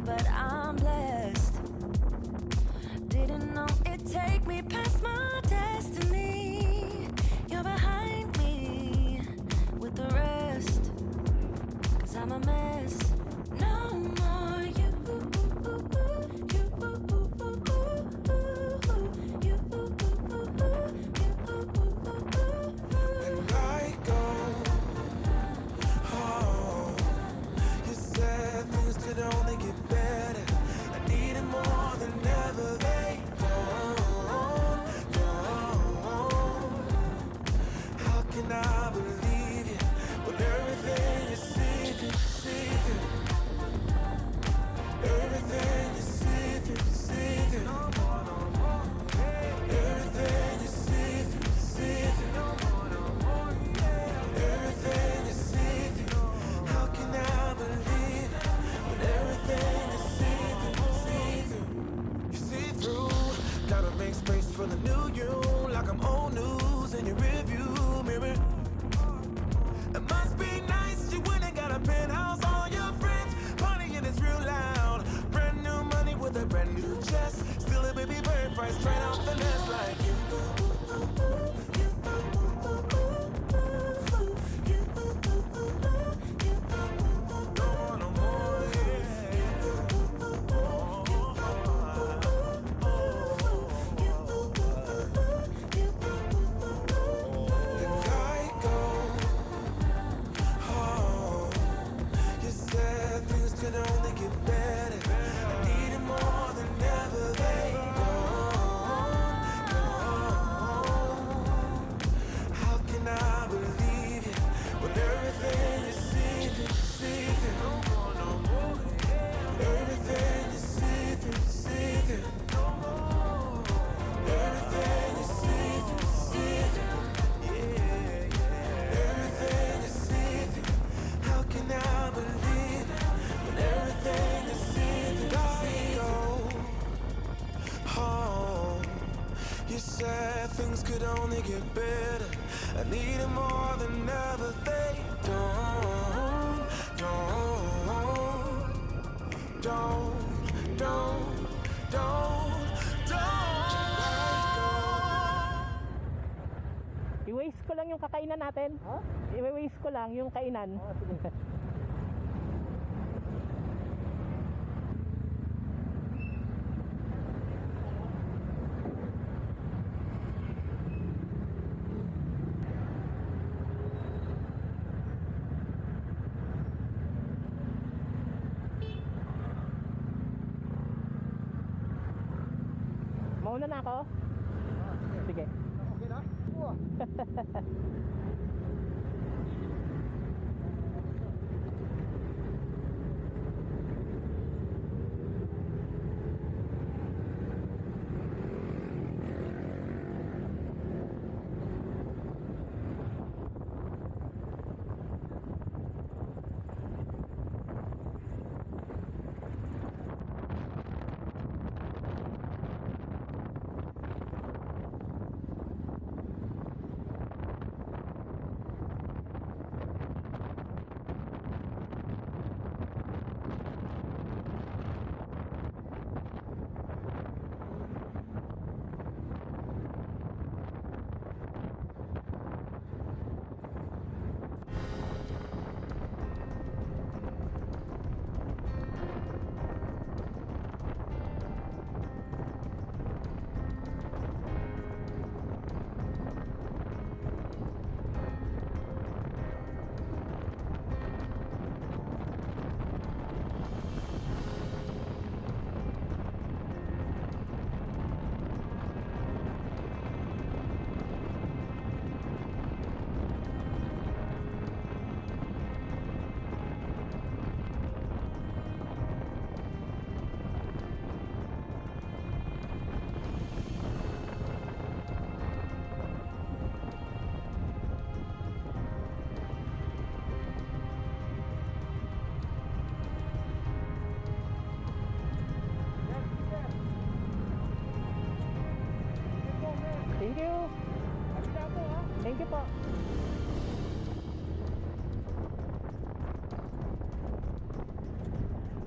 bad, but I'm blessed. Didn't know it'd take me past my destiny. You're behind me with the rest, 'cause I'm a mess. No more you, you, and I go home. You said things could only get better. I needed more than ever. They don't. How can I believe you when everything is secret, secret? Everything is secret, secret. No more, no more. Everything is secret, secret. No more, no more. Everything is secret. How can I believe it when everything is secret, secret? You see through, gotta make space for the new you, like I'm old news in your rearview mirror. It must be nice you went and got a penthouse, all your friends partying it's real loud. Brand new money with a brand new chest, still a baby bird price straight off the nest like you. No more, and I go home. You said things could only get better. I needed more than ever. They don't. How can I believe you when everything is secret, secret? No more, no more. Everything is secret, secret. No more. Everything is secret, secret. Yeah, yeah. Everything is secret. How can I believe it when everything is secret? I go home. You said things could only get better. I need it more than ever. They don't. I-waste ko lang yung kakainan natin. Ha? I-waste ko lang yung kainan. Oh, sige. Mauna na ako? Sige. Okay na? Wow.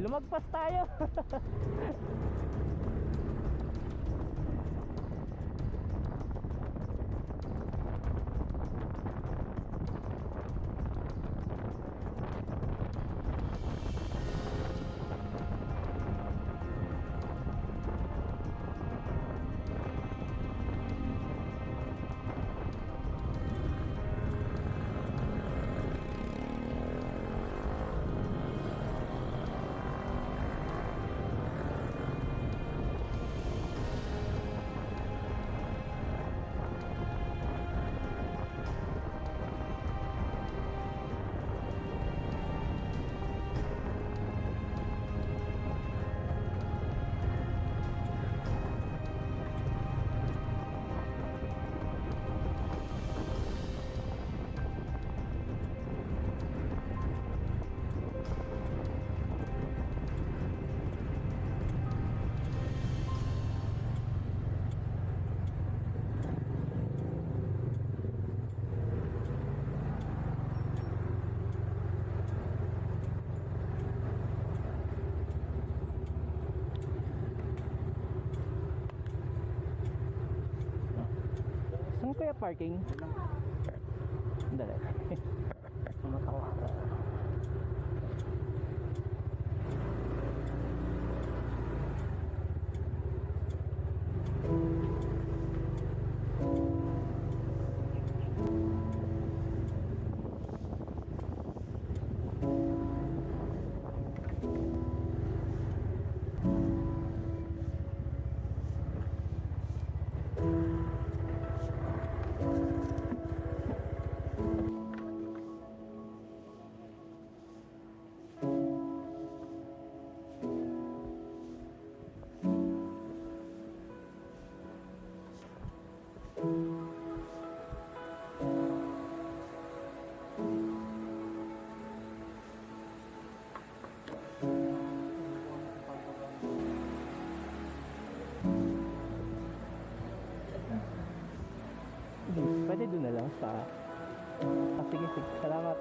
Lumagpas tayo. Saan kaya parking? Dali. Sumat ako. Pwede doon na lang sa... sige, sige. Salamat.